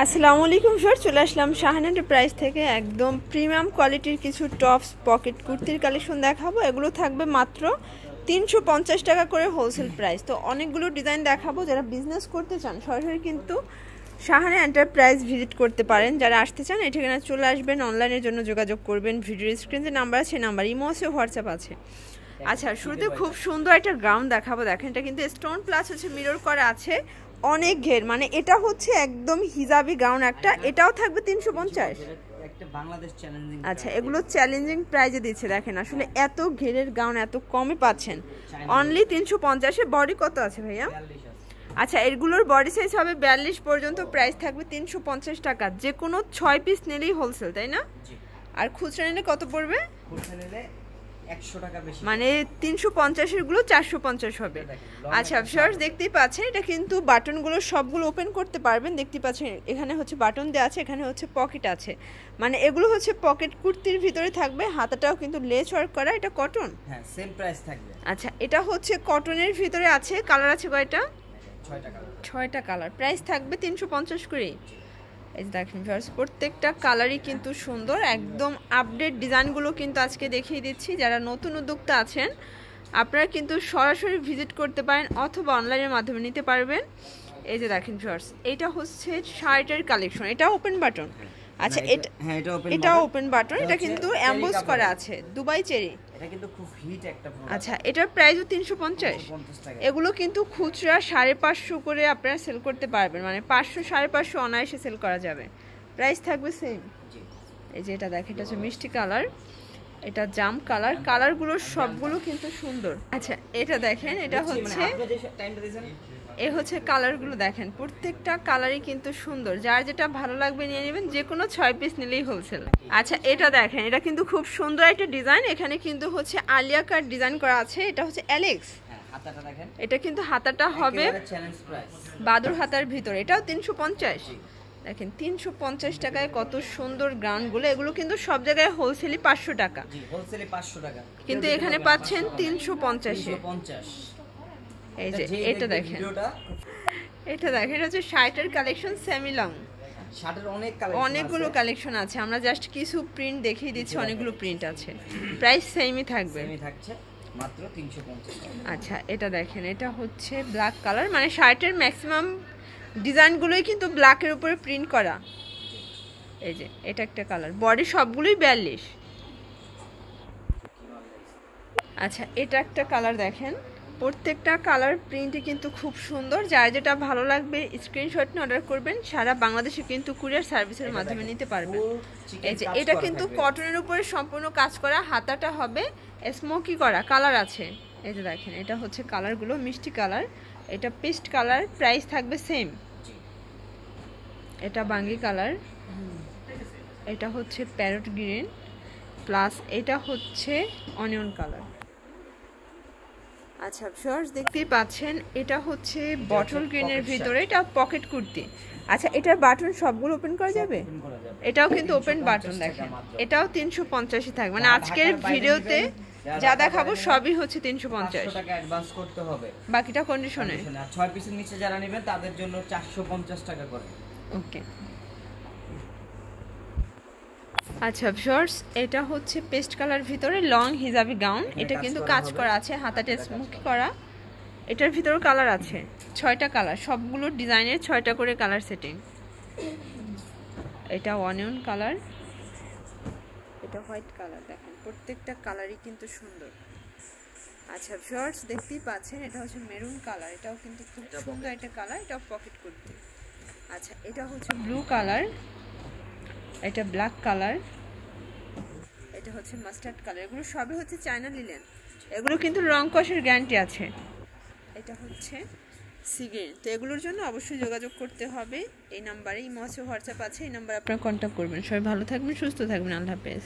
আসসালামু আলাইকুম স্যার, চলে আসলাম শাহান এন্টারপ্রাইজ থেকে একদম প্রিমিয়াম কোয়ালিটির কিছু টপস পকেট কুর্তির কালেকশন দেখাবো। এগুলো থাকবে মাত্র 350 টাকা করে হোলসেল প্রাইস। তো অনেকগুলো ডিজাইন দেখাবো। যারা বিজনেস করতে চান সরাসরি কিন্তু শাহান এন্টারপ্রাইজ ভিজিট করতে পারেন। যারা আসতে চান এই ঠিকানা চলে আসবেন, অনলাইনের জন্য যোগাযোগ করবেন। ভিডিওর স্ক্রিনে নাম্বার আছে, নাম্বার ইমো আছে, হোয়াটসঅ্যাপ আছে। আচ্ছা, শুরুতে খুব সুন্দর একটা গাউন দেখাবো। দেখেন, এটা কিন্তু স্টোন প্লাস হচ্ছে মিরর করা আছে, অনেক ঘের, মানে এটা হচ্ছে একদম হিজাবি গাউন একটা। এটাও থাকবে 350। আচ্ছা, এগুলো চ্যালেঞ্জিং প্রাইজে দিচ্ছে। দেখেন আসলে এত ঘেরের গাউন এত কমে পাচ্ছেন, অনলি 350-এ। বডি কত আছে ভাইয়া? আচ্ছা, এগুলোর বডি সাইজ হবে 42 পর্যন্ত। প্রাইস থাকবে 350 টাকা। যে কোনো 6 পিস নিলেই হোলসেল, তাই না? আর খুচরা নিলে কত পড়বে? খুচরা নিলে 100 টাকা বেশি, মানে 350 এর গুলো 450 হবে। আচ্ছা ভিউয়ার্স, দেখতেই পাচ্ছেন এটা কিন্তু বাটনগুলো সবগুলো ওপেন করতে পারবেন। দেখতে পাচ্ছেন এখানে হচ্ছে বাটন দেওয়া আছে, এখানে হচ্ছে পকেট আছে। মানে এগুলো হচ্ছে পকেট কুর্তির ভিতরে থাকবে। হাতাটাও কিন্তু লেস ওয়ার্ক করা। এটা কটন? হ্যাঁ, সেম প্রাইস থাকবে। আচ্ছা, এটা হচ্ছে কটনের ভিতরে আছে। কালার আছে কয়টা? 6টা কালার। 6টা কালার। প্রাইস থাকবে 350 করে। এই যে দেখেন ভিউয়ার্স, প্রত্যেকটা কালারই কিন্তু সুন্দর। একদম আপডেট ডিজাইনগুলো কিন্তু আজকে দেখিয়ে দিচ্ছি। যারা নতুন উদ্যোক্তা আছেন আপনারা কিন্তু সরাসরি ভিজিট করতে পারেন অথবা অনলাইনের মাধ্যমে নিতে পারবেন। এই যে দেখেন ভিউয়ার্স, এটা হচ্ছে শার্টের কালেকশন। এটা ওপেন বাটন। আচ্ছা, এটা ওপেন বাটন। এটা কিন্তু এমবোস করা আছে, দুবাই চেরি। এটা কিন্তু খুব হিট একটা প্রোডাক্ট। আচ্ছা, এটার প্রাইসও 350 টাকা। এগুলো কিন্তু খুচরা 550 করে আপনারা সেল করতে পারবেন, মানে 500 550 অনায়াসে সেল করা যাবে। প্রাইস থাকবে সেম। এই যে এটা দেখেন, এটা হচ্ছে মিষ্টি কালার, এটা জাম কালার। কালারগুলো সবগুলো কিন্তু সুন্দর। আচ্ছা, এটা দেখেন, এটা হচ্ছে এ হচ্ছে কালারগুলো দেখেন, প্রত্যেকটা কালারই কিন্তু সুন্দর। যার যেটা ভালো লাগবে নিয়ে নেবেন। যে কোনো 6 পিস নিলেই হোলসেল। আচ্ছা, এটা দেখেন, এটা কিন্তু খুব সুন্দর একটা ডিজাইন। এখানে কিন্তু হচ্ছে আলিয়া কাট ডিজাইন করা আছে। এটা হচ্ছে অ্যালেক্স। হাতাটা দেখেন, এটা কিন্তু হাতাটা হবে চ্যালেঞ্জ প্রাইস, বাদুর হাতার ভিতরে। এটাও 350। দেখেন 350 টাকায় কত সুন্দর গ্রাউন্ডগুলো। এগুলো কিন্তু সব জায়গায় হোলসেলই 500 টাকা। জি, হোলসেলে 500 টাকা, কিন্তু এখানে পাচ্ছেন 350-এ। এই যে এটা দেখেন, এটা দেখেন, এটা হচ্ছে শার্টের কালেকশন, সেমি লং। শার্টের অনেকগুলো কালেকশন আছে। আমরা জাস্ট কিছু প্রিন্ট দেখিয়ে দিচ্ছি, অনেকগুলো প্রিন্ট আছে। প্রাইস সেমই থাকবে, মাত্র 350 টাকা। আচ্ছা, এটা দেখেন, এটা হচ্ছে ব্ল্যাক কালার। মানে শার্টের ম্যাক্সিমাম ডিজাইনগুলোই কিন্তু ব্ল্যাকের উপরে প্রিন্ট করা। এই যে এটা একটা কালার, বডি সবগুলোই 42। আচ্ছা, এটা একটা কালার দেখেন, প্রত্যেকটা কালার প্রিন্টই কিন্তু খুব সুন্দর। যার যেটা ভালো লাগবে স্ক্রিনশট নিয়ে অর্ডার করবেন। সারা বাংলাদেশে কিন্তু কুরিয়ার সার্ভিসের মাধ্যমে নিতে পারবেন। এই যে এটা কিন্তু কটনের উপরে সম্পূর্ণ কাজ করা। হাতাটা হবে স্মোকি করা, কালার আছে। এই যে দেখেন, এটা হচ্ছে কালারগুলো মিষ্টি কালার, এটা পেস্ট কালার। প্রাইস থাকবে সেম। এটা বাঙ্গি কালার, এটা হচ্ছে প্যারট গ্রিন, প্লাস এটা হচ্ছে অনিয়ন কালার। আচ্ছা ভিউয়ার্স, দেখতেই পাচ্ছেন এটা হচ্ছে বটল গ্রিনের ভিতরে। এটা পকেট কুর্তি। আচ্ছা, এটার বাটন সবগুলো ওপেন করা যাবে? এটাও কিন্তু ওপেন বাটন। দেখেন, এটাও 350-ই থাকবে। মানে আজকের ভিডিওতে যা দেখাবো সবই হচ্ছে 350 টাকা অ্যাডভান্স করতে হবে, বাকিটা কন্ডিশনে। 6 পিসের নিচে যারা নেবেন তাদের জন্য 450 টাকা করে। ওকে। আচ্ছা ভিউয়ার্স, এটা হচ্ছে পেস্ট কালার ভিতরে লং হিজাবি গাউন। এটা কিন্তু কাজ করা আছে, হাতাটা স্মোকি করা। এটার ভিতরে কালার আছে 6টা কালার, সবগুলো ডিজাইনের 6টা করে কালার সেটিং। এটা অনিয়ন কালার, এটা হোয়াইট কালার। দেখেন প্রত্যেকটা কালারই কিন্তু সুন্দর। আচ্ছা ভিউয়ার্স, দেখতেই পাচ্ছেন এটা হচ্ছে মেরুন কালার। এটাও কিন্তু খুব সুন্দর একটা কালার, এটাও পকেট করতে। আচ্ছা, এটা হচ্ছে ব্লু কালার, এটা ব্ল্যাক কালার, এটা হচ্ছে মাস্টার্ড কালার। এগুলো সবই হচ্ছে চায়না লিলেন। এগুলো কিন্তু রং কষের গ্যারান্টি আছে। এটা হচ্ছে সি গ্রিন। তো এগুলোর জন্য অবশ্যই যোগাযোগ করতে হবে এই নাম্বারে। ইমো আছে, হোয়াটসঅ্যাপ আছে, এই নাম্বারে আপনারা কন্ট্যাক্ট করবেন। সবাই ভালো থাকবেন, সুস্থ থাকবেন। আল্লাহ হাফেজ।